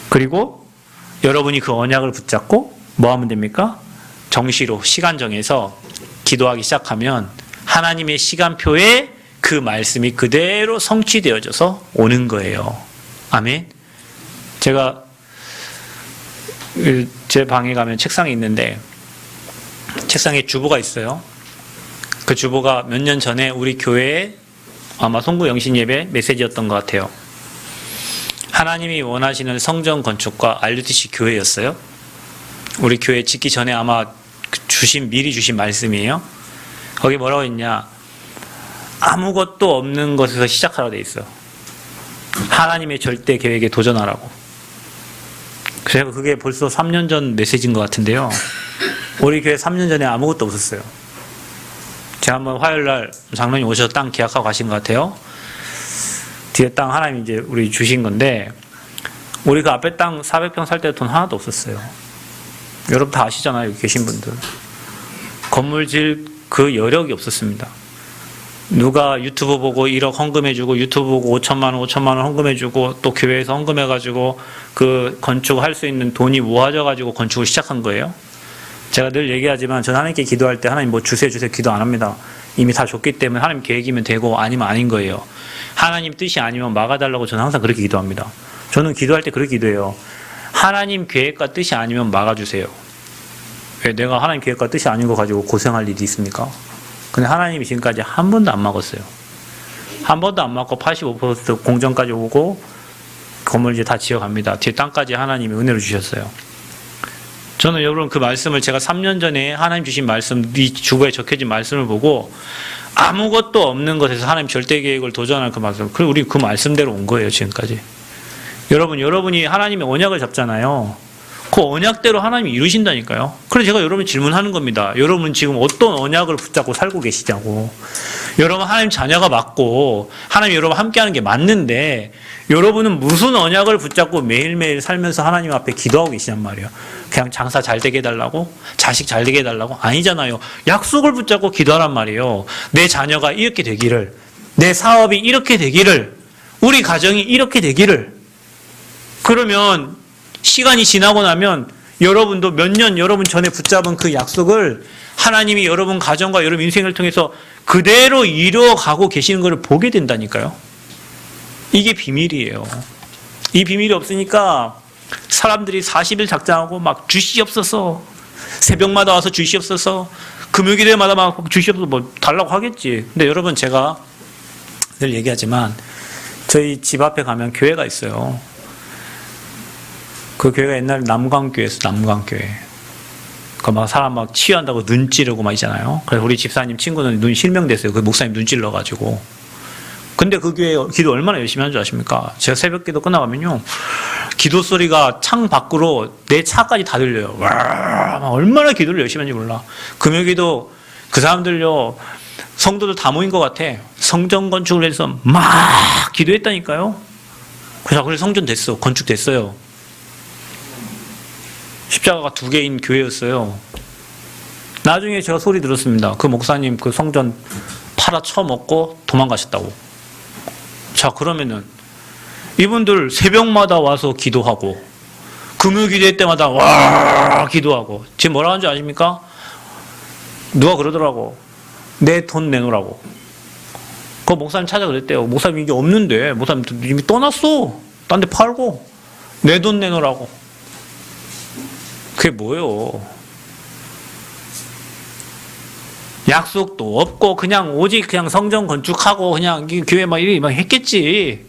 그리고 여러분이 그 언약을 붙잡고 뭐 하면 됩니까? 정시로 시간 정해서 기도하기 시작하면 하나님의 시간표에 그 말씀이 그대로 성취되어져서 오는 거예요. 아멘. 제가 제 방에 가면 책상이 있는데 책상에 주보가 있어요. 그 주보가 몇 년 전에 우리 교회에 아마 송구 영신 예배 메시지였던 것 같아요. 하나님이 원하시는 성전 건축과 RUTC 교회였어요. 우리 교회 짓기 전에 아마 미리 주신 말씀이에요. 거기 뭐라고 했냐? 아무것도 없는 것에서 시작하라고 돼 있어요. 하나님의 절대 계획에 도전하라고. 그래서 그게 벌써 3년 전 메시지인 것 같은데요. 우리 교회 3년 전에 아무것도 없었어요. 제가 한번 화요일날 장로님 오셔서 땅 계약하고 가신 것 같아요. 뒤에 땅 하나님 이제 우리 주신 건데, 우리 그 앞에 땅 400평 살 때 돈 하나도 없었어요. 여러분 다 아시잖아요, 여기 계신 분들. 건물 질 그 여력이 없었습니다. 누가 유튜브 보고 1억 헌금해주고, 유튜브 보고 5천만 원 헌금해주고, 또 교회에서 헌금해가지고 그 건축할 수 있는 돈이 모아져가지고 건축을 시작한 거예요. 제가 늘 얘기하지만 저는 하나님께 기도할 때 하나님 뭐 주세요 기도 안 합니다. 이미 다 줬기 때문에 하나님 계획이면 되고 아니면 아닌 거예요. 하나님 뜻이 아니면 막아달라고 저는 항상 그렇게 기도합니다. 저는 기도할 때 그렇게 기도해요. 하나님 계획과 뜻이 아니면 막아주세요. 왜 내가 하나님 계획과 뜻이 아닌 거 가지고 고생할 일이 있습니까? 근데 하나님이 지금까지 한 번도 안 막았어요. 한 번도 안 막고 85% 공정까지 오고 건물 이제 다 지어갑니다. 뒤에 땅까지 하나님이 은혜로 주셨어요. 저는 여러분 그 말씀을 제가 3년 전에 하나님 주신 말씀, 이 주보에 적혀진 말씀을 보고 아무것도 없는 것에서 하나님 절대 계획을 도전할 그 말씀, 그리고 우리 그 말씀대로 온 거예요, 지금까지. 여러분이 하나님의 언약을 잡잖아요. 그 언약대로 하나님이 이루신다니까요. 그래서 제가 여러분 질문하는 겁니다. 여러분 지금 어떤 언약을 붙잡고 살고 계시냐고. 여러분 하나님 자녀가 맞고 하나님 여러분 함께하는 게 맞는데 여러분은 무슨 언약을 붙잡고 매일매일 살면서 하나님 앞에 기도하고 계시냔 말이에요. 그냥 장사 잘 되게 해달라고? 자식 잘 되게 해달라고? 아니잖아요. 약속을 붙잡고 기도하란 말이에요. 내 자녀가 이렇게 되기를, 내 사업이 이렇게 되기를, 우리 가정이 이렇게 되기를. 그러면 시간이 지나고 나면 여러분도 몇 년 여러분 전에 붙잡은 그 약속을 하나님이 여러분 가정과 여러분 인생을 통해서 그대로 이루어가고 계시는 것을 보게 된다니까요. 이게 비밀이에요. 이 비밀이 없으니까 사람들이 40일 작정하고 막 주시옵소서, 새벽마다 와서 주시옵소서, 금요일마다 막 주시옵소서 뭐 달라고 하겠지. 근데 여러분 제가 늘 얘기하지만 저희 집 앞에 가면 교회가 있어요. 그 교회가 옛날에 남강교회였어. 남강교회. 그 막 사람 막 치유한다고 눈 찌르고 막 있잖아요. 그래서 우리 집사님 친구는 눈 실명됐어요. 그 목사님 눈 찔러가지고. 근데 그 교회 기도 얼마나 열심히 하는 줄 아십니까? 제가 새벽 기도 끝나가면요, 기도 소리가 창 밖으로 내 차까지 다 들려요. 와, 얼마나 기도를 열심히 하는지 몰라. 금요기도 그 사람들요, 성도들 다 모인 것 같아. 성전 건축을 해서 막 기도했다니까요. 그래서 성전 됐어. 건축됐어요. 십자가가 2개인 교회였어요. 나중에 제가 소리 들었습니다. 그 목사님 그 성전 팔아 쳐먹고 도망가셨다고. 자, 그러면은 이분들 새벽마다 와서 기도하고 금요 기도회 때마다 와 기도하고 지금 뭐라 하는지 아십니까? 누가 그러더라고. 내 돈 내놓으라고. 그 목사님 찾아 그랬대요. 목사님 이게 없는데 목사님 이미 떠났어. 딴 데 팔고 내 돈 내놓으라고. 그게 뭐예요? 약속도 없고 그냥 오직 그냥 성전 건축하고 그냥 교회 막 이렇게 막 했겠지.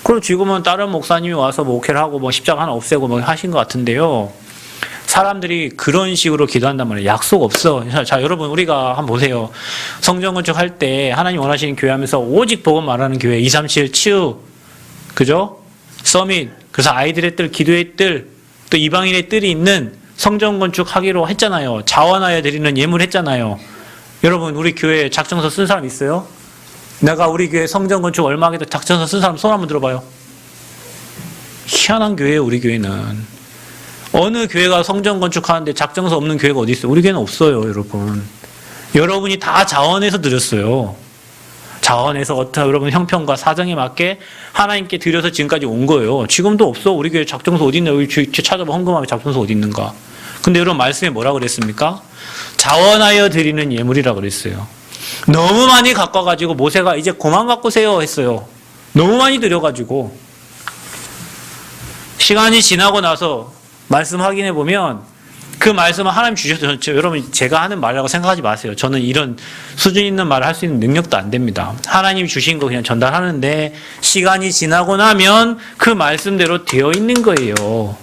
그리고 지금은 다른 목사님이 와서 목회를 하고 뭐 십자가 하나 없애고 뭐 하신 것 같은데요. 사람들이 그런 식으로 기도한단 말이에요. 약속 없어. 자, 여러분 우리가 한번 보세요. 성전 건축할 때 하나님 원하시는 교회 하면서 오직 복음 말하는 교회 237 치유, 그죠? 서밋, 그래서 아이들의 뜰, 기도의 뜰, 또 이방인의 뜰이 있는 성전 건축하기로 했잖아요. 자원하여 드리는 예물 했잖아요. 여러분 우리 교회 작정서 쓴 사람 있어요? 내가 우리 교회 성전 건축 얼마 하겠다 작정서 쓴 사람 손 한번 들어봐요. 희한한 교회예요. 우리 교회는. 어느 교회가 성전 건축하는데 작정서 없는 교회가 어디 있어요? 우리 교회는 없어요. 여러분. 여러분이 다 자원해서 드렸어요. 자원해서 어떤 여러분 형편과 사정에 맞게 하나님께 드려서 지금까지 온 거예요. 지금도 없어. 우리 교회 작정서 어디 있나? 우리 찾아봐. 헌금하면 작정서 어디 있는가? 근데 여러분 말씀에 뭐라 그랬습니까? 자원하여 드리는 예물이라 그랬어요. 너무 많이 갖고 와가지고 모세가 이제 그만 갖고 오세요 했어요. 너무 많이 드려가지고. 시간이 지나고 나서 말씀 확인해 보면 그 말씀은 하나님 주셔서 여러분 제가 하는 말이라고 생각하지 마세요. 저는 이런 수준 있는 말을 할 수 있는 능력도 안 됩니다. 하나님 주신 거 그냥 전달하는데 시간이 지나고 나면 그 말씀대로 되어 있는 거예요.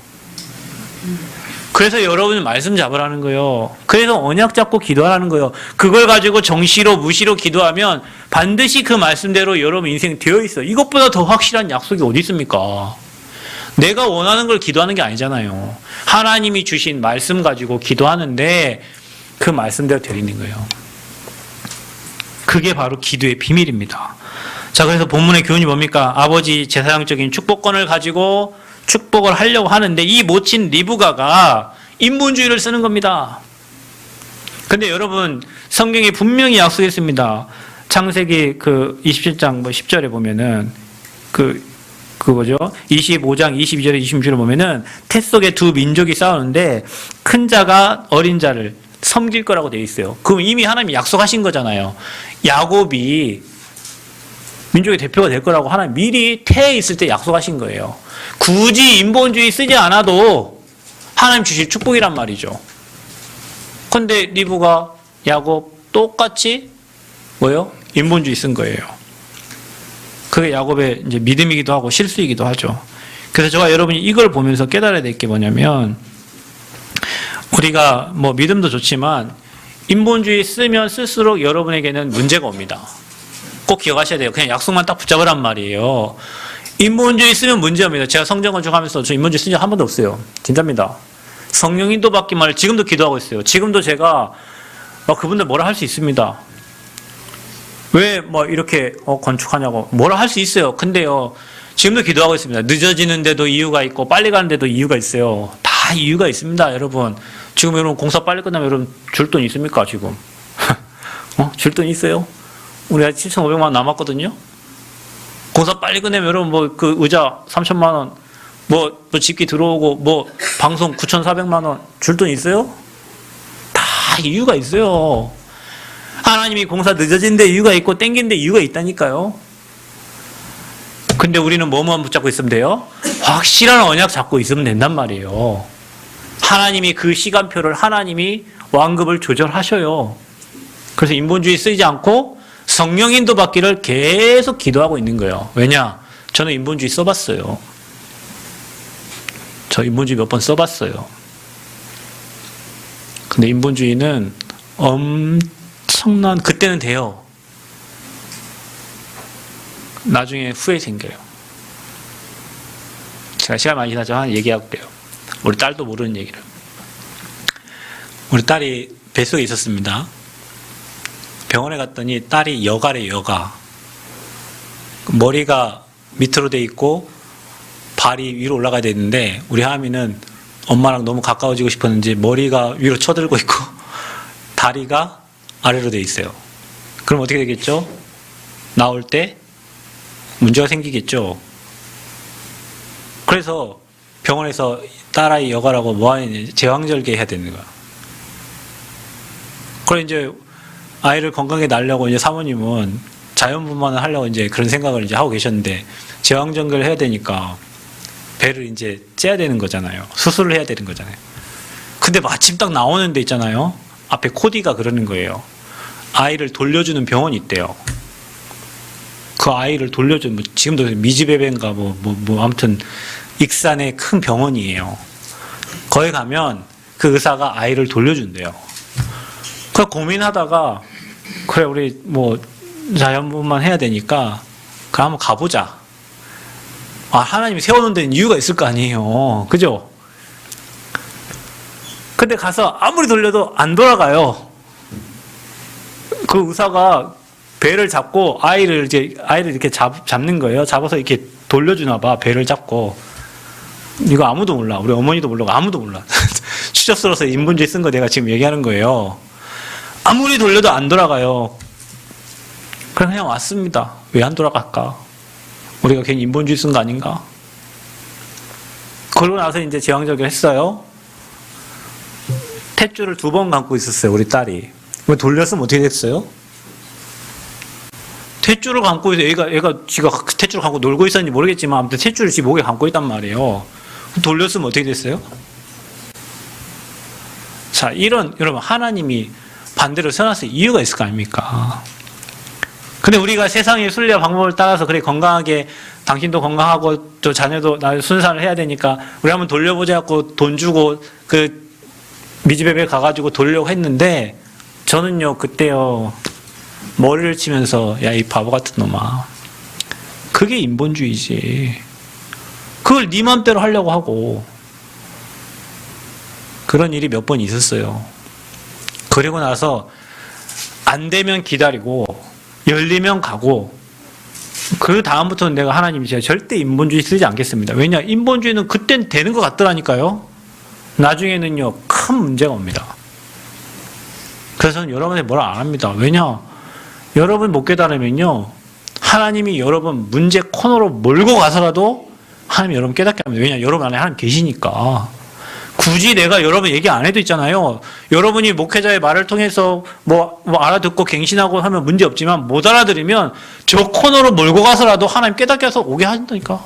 그래서 여러분은 말씀 잡으라는 거예요. 그래서 언약 잡고 기도하라는 거예요. 그걸 가지고 정시로 무시로 기도하면 반드시 그 말씀대로 여러분 인생 되어 있어요. 이것보다 더 확실한 약속이 어디 있습니까? 내가 원하는 걸 기도하는 게 아니잖아요. 하나님이 주신 말씀 가지고 기도하는데 그 말씀대로 되어 있는 거예요. 그게 바로 기도의 비밀입니다. 자, 그래서 본문의 교훈이 뭡니까? 아버지 제사장적인 축복권을 가지고 축복을 하려고 하는데 이 모친 리브가가 인본주의를 쓰는 겁니다. 근데 여러분 성경에 분명히 약속했습니다. 창세기 그 27장 10절에 보면은 그거죠. 25장 22절에 26절에 보면은 태 속에 두 민족이 싸우는데 큰 자가 어린 자를 섬길 거라고 되어 있어요. 그럼 이미 하나님이 약속하신 거잖아요. 야곱이 민족의 대표가 될 거라고 하나님 미리 태에 있을 때 약속하신 거예요. 굳이 인본주의 쓰지 않아도 하나님 주실 축복이란 말이죠. 근데 리브가 야곱 똑같이 뭐예요? 인본주의 쓴 거예요. 그게 야곱의 이제 믿음이기도 하고 실수이기도 하죠. 그래서 제가 여러분이 이걸 보면서 깨달아야 될 게 뭐냐면 우리가 뭐 믿음도 좋지만 인본주의 쓰면 쓸수록 여러분에게는 문제가 옵니다. 꼭 기억하셔야 돼요. 그냥 약속만 딱 붙잡으란 말이에요. 인본주의 쓰면 문제입니다. 제가 성경 건축하면서 저 인본주의 쓴 적 한 번도 없어요. 진짜입니다. 성령 인도 받기만을 지금도 기도하고 있어요. 지금도 제가 그분들 뭐라 할 수 있습니다. 왜 뭐 이렇게 건축하냐고 뭐라 할 수 있어요. 근데요, 지금도 기도하고 있습니다. 늦어지는데도 이유가 있고 빨리 가는데도 이유가 있어요. 다 이유가 있습니다, 여러분. 지금 여러분 공사 빨리 끝나면 여러분 줄 돈 있습니까, 지금? 줄 돈 있어요? 우리 아직 7,500만 원 남았거든요. 공사 빨리 끝내면 여러분 뭐 그 의자 3,000만 원, 뭐 집기 들어오고 뭐 방송 9,400만 원 줄 돈 있어요? 다 이유가 있어요. 하나님이 공사 늦어진 데 이유가 있고 땡긴 데 이유가 있다니까요. 근데 우리는 뭐만 붙잡고 있으면 돼요? 확실한 언약 잡고 있으면 된단 말이에요. 하나님이 그 시간표를 하나님이 완급을 조절하셔요. 그래서 인본주의 쓰지 않고 성령 인도 받기를 계속 기도하고 있는 거예요. 왜냐? 저는 인본주의 써봤어요. 저 인본주의 몇 번 써봤어요. 근데 인본주의는 엄청난, 그때는 돼요. 나중에 후회 생겨요. 제가 시간 많이 지나지만 얘기하고 그래요. 우리 딸도 모르는 얘기를. 우리 딸이 뱃속에 있었습니다. 병원에 갔더니 딸이 여가래, 여가. 머리가 밑으로 돼 있고 발이 위로 올라가야 되는데 우리 하미는 엄마랑 너무 가까워지고 싶었는지 머리가 위로 쳐들고 있고 다리가 아래로 돼 있어요. 그럼 어떻게 되겠죠? 나올 때 문제가 생기겠죠. 그래서 병원에서 딸아이 여가라고 뭐하니 제왕절개 해야 되는 거야. 그래 이제 아이를 건강하게 낳으려고 이제 사모님은 자연분만을 하려고 이제 그런 생각을 이제 하고 계셨는데 제왕절개를 해야 되니까 배를 이제 째야 되는 거잖아요. 수술을 해야 되는 거잖아요. 근데 마침 딱 나오는 데 있잖아요. 앞에 코디가 그러는 거예요. 아이를 돌려주는 병원이 있대요. 그 아이를 돌려주는, 지금도 미지배배인가 아무튼 익산의 큰 병원이에요. 거기 가면 그 의사가 아이를 돌려준대요. 그 고민하다가 그래 우리 뭐 자연분만 해야 되니까 그럼 한번 가보자. 하나님이 세워놓은 데는 이유가 있을 거 아니에요. 그죠? 근데 가서 아무리 돌려도 안 돌아가요. 그 의사가 배를 잡고 아이를 이렇게 잡는 거예요. 잡아서 이렇게 돌려주나 봐. 배를 잡고. 이거 아무도 몰라. 우리 어머니도 모르고 아무도 몰라. 추접스러워서 인본주의 쓴 거 내가 지금 얘기하는 거예요. 아무리 돌려도 안 돌아가요. 그냥 왔습니다. 왜 안 돌아갈까? 우리가 괜히 인본주의 쓴 거 아닌가? 그러고 나서 이제 제왕절개를 했어요. 탯줄을 2번 감고 있었어요, 우리 딸이. 돌렸으면 어떻게 됐어요? 탯줄을 감고 있어. 얘가 지가 탯줄을 감고 놀고 있었는지 모르겠지만 아무튼 탯줄을 지 목에 감고 있단 말이에요. 돌렸으면 어떻게 됐어요? 자, 여러분 하나님이 반대로 써놨을 이유가 있을 거 아닙니까? 근데 우리가 세상의 순리와 방법을 따라서 그래 건강하게 당신도 건강하고 또 자녀도 순산을 해야 되니까 우리 한번 돌려보자 하고 돈 주고 그 미지배배 가가지고 돌려고 했는데 저는요 그때요 머리를 치면서 야 이 바보 같은 놈아 그게 인본주의지. 그걸 네 맘대로 하려고 하고 그런 일이 몇 번 있었어요. 그리고 나서 안 되면 기다리고 열리면 가고 그 다음부터는 내가 하나님이 제가 절대 인본주의 쓰지 않겠습니다. 왜냐? 인본주의는 그땐 되는 것 같더라니까요. 나중에는요 큰 문제가 옵니다. 그래서 저는 여러분한테 뭐라 안 합니다. 왜냐? 여러분 못 깨달으면요 하나님이 여러분 문제 코너로 몰고 가서라도 하나님이 여러분 깨닫게 합니다. 왜냐? 여러분 안에 하나님 계시니까. 굳이 내가 여러분 얘기 안 해도 있잖아요. 여러분이 목회자의 말을 통해서 뭐 알아듣고 갱신하고 하면 문제 없지만 못 알아들으면 저 코너로 몰고 가서라도 하나님 깨닫게 해서 오게 하신다니까.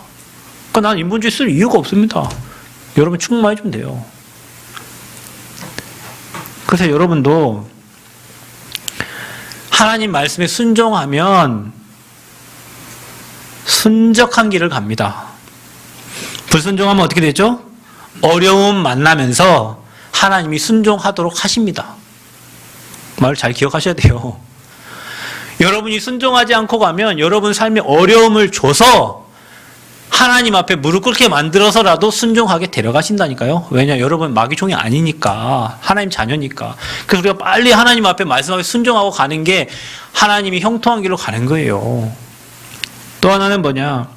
그러니까 난 인본주의 쓸 이유가 없습니다. 여러분 충만해주면 돼요. 그래서 여러분도 하나님 말씀에 순종하면 순적한 길을 갑니다. 불순종하면 어떻게 되죠? 어려움 만나면서 하나님이 순종하도록 하십니다. 말을 잘 기억하셔야 돼요. 여러분이 순종하지 않고 가면 여러분 삶에 어려움을 줘서 하나님 앞에 무릎 꿇게 만들어서라도 순종하게 데려가신다니까요. 왜냐? 여러분 마귀종이 아니니까. 하나님 자녀니까. 그래서 우리가 빨리 하나님 앞에 말씀하게 순종하고 가는 게 하나님이 형통한 길로 가는 거예요. 또 하나는 뭐냐?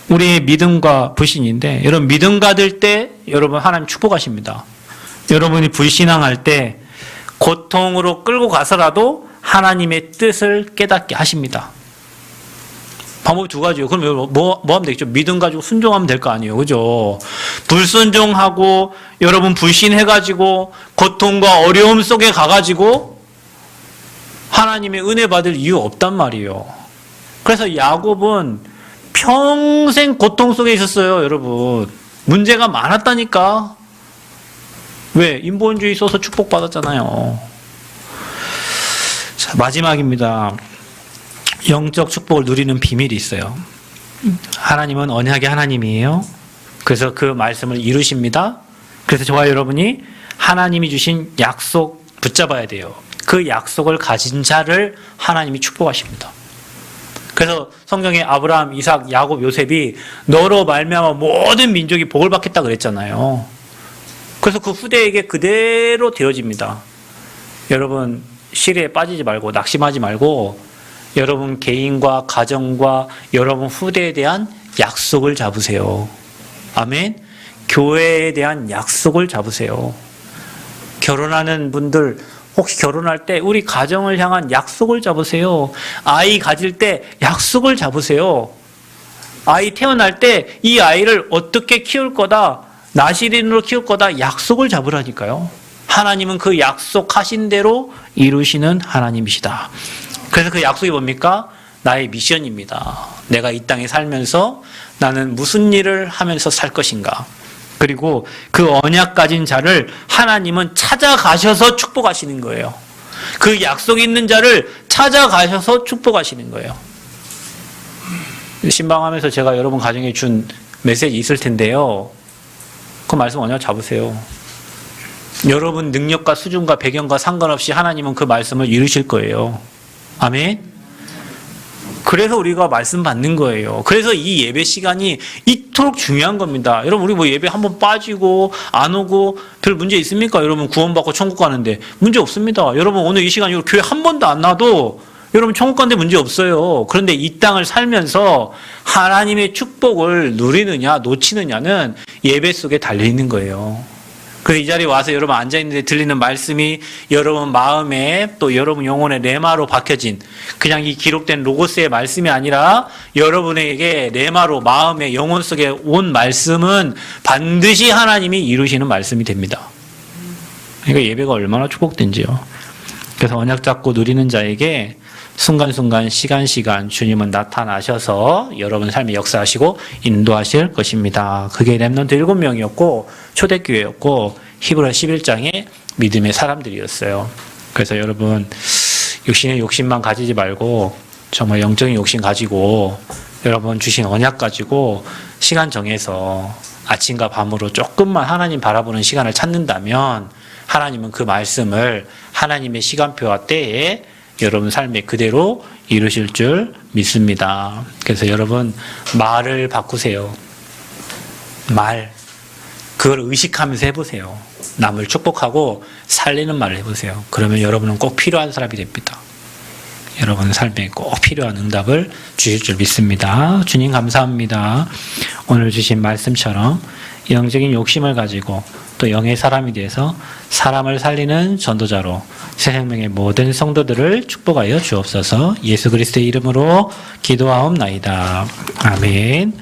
우리의 믿음과 불신인데, 여러분 믿음 가질 때 여러분 하나님 축복하십니다. 여러분이 불신앙할 때 고통으로 끌고 가서라도 하나님의 뜻을 깨닫게 하십니다. 방법이 두 가지요. 그럼 뭐 하면 되겠죠? 믿음 가지고 순종하면 될 거 아니에요. 그죠? 불순종하고 여러분 불신해가지고 고통과 어려움 속에 가가지고 하나님의 은혜 받을 이유 없단 말이에요. 그래서 야곱은 평생 고통 속에 있었어요. 여러분. 문제가 많았다니까. 왜? 인본주의 써서 축복받았잖아요. 자, 마지막입니다. 영적 축복을 누리는 비밀이 있어요. 하나님은 언약의 하나님이에요. 그래서 그 말씀을 이루십니다. 그래서 저와 여러분이 하나님이 주신 약속 붙잡아야 돼요. 그 약속을 가진 자를 하나님이 축복하십니다. 그래서 성경에 아브라함, 이삭, 야곱, 요셉이 너로 말미암아 모든 민족이 복을 받겠다 그랬잖아요. 그래서 그 후대에게 그대로 되어집니다. 여러분 시리에 빠지지 말고 낙심하지 말고 여러분 개인과 가정과 여러분 후대에 대한 약속을 잡으세요. 아멘. 교회에 대한 약속을 잡으세요. 결혼하는 분들 혹시 결혼할 때 우리 가정을 향한 약속을 잡으세요. 아이 가질 때 약속을 잡으세요. 아이 태어날 때 이 아이를 어떻게 키울 거다, 나시린으로 키울 거다 약속을 잡으라니까요. 하나님은 그 약속하신 대로 이루시는 하나님이시다. 그래서 그 약속이 뭡니까? 나의 미션입니다. 내가 이 땅에 살면서 나는 무슨 일을 하면서 살 것인가. 그리고 그 언약 가진 자를 하나님은 찾아가셔서 축복하시는 거예요. 그 약속이 있는 자를 찾아가셔서 축복하시는 거예요. 신방하면서 제가 여러분 가정에 준 메시지 있을 텐데요. 그 말씀 언약 잡으세요. 여러분 능력과 수준과 배경과 상관없이 하나님은 그 말씀을 이루실 거예요. 아멘. 그래서 우리가 말씀 받는 거예요. 그래서 이 예배 시간이 이토록 중요한 겁니다. 여러분 우리 뭐 예배 한번 빠지고 안 오고 별 문제 있습니까? 여러분 구원받고 천국 가는데 문제 없습니다. 여러분 오늘 이 시간 교회 한 번도 안 나도 여러분 천국 가는데 문제 없어요. 그런데 이 땅을 살면서 하나님의 축복을 누리느냐 놓치느냐는 예배 속에 달려있는 거예요. 그래서 이 자리에 와서 여러분 앉아있는데 들리는 말씀이 여러분 마음에 또 여러분 영혼의 레마로 박혀진 그냥 이 기록된 로고스의 말씀이 아니라 여러분에게 레마로 마음의 영혼 속에 온 말씀은 반드시 하나님이 이루시는 말씀이 됩니다. 그러니까 예배가 얼마나 축복된지요. 그래서 언약 잡고 누리는 자에게 순간순간 시간 주님은 나타나셔서 여러분 삶에 역사하시고 인도하실 것입니다. 그게 렘넌트 7명이었고 초대교회였고 히브리서 11장의 믿음의 사람들이었어요. 그래서 여러분 육신의 욕심만 가지지 말고 정말 영적인 욕심 가지고 여러분 주신 언약 가지고 시간 정해서 아침과 밤으로 조금만 하나님 바라보는 시간을 찾는다면 하나님은 그 말씀을 하나님의 시간표와 때에 여러분 삶에 그대로 이루실 줄 믿습니다. 그래서 여러분 말을 바꾸세요. 말. 그걸 의식하면서 해보세요. 남을 축복하고 살리는 말을 해보세요. 그러면 여러분은 꼭 필요한 사람이 됩니다. 여러분 삶에 꼭 필요한 응답을 주실 줄 믿습니다. 주님 감사합니다. 오늘 주신 말씀처럼 영적인 욕심을 가지고 또 영의 사람이 돼서 사람을 살리는 전도자로 새 생명의 모든 성도들을 축복하여 주옵소서. 예수 그리스도의 이름으로 기도하옵나이다. 아멘.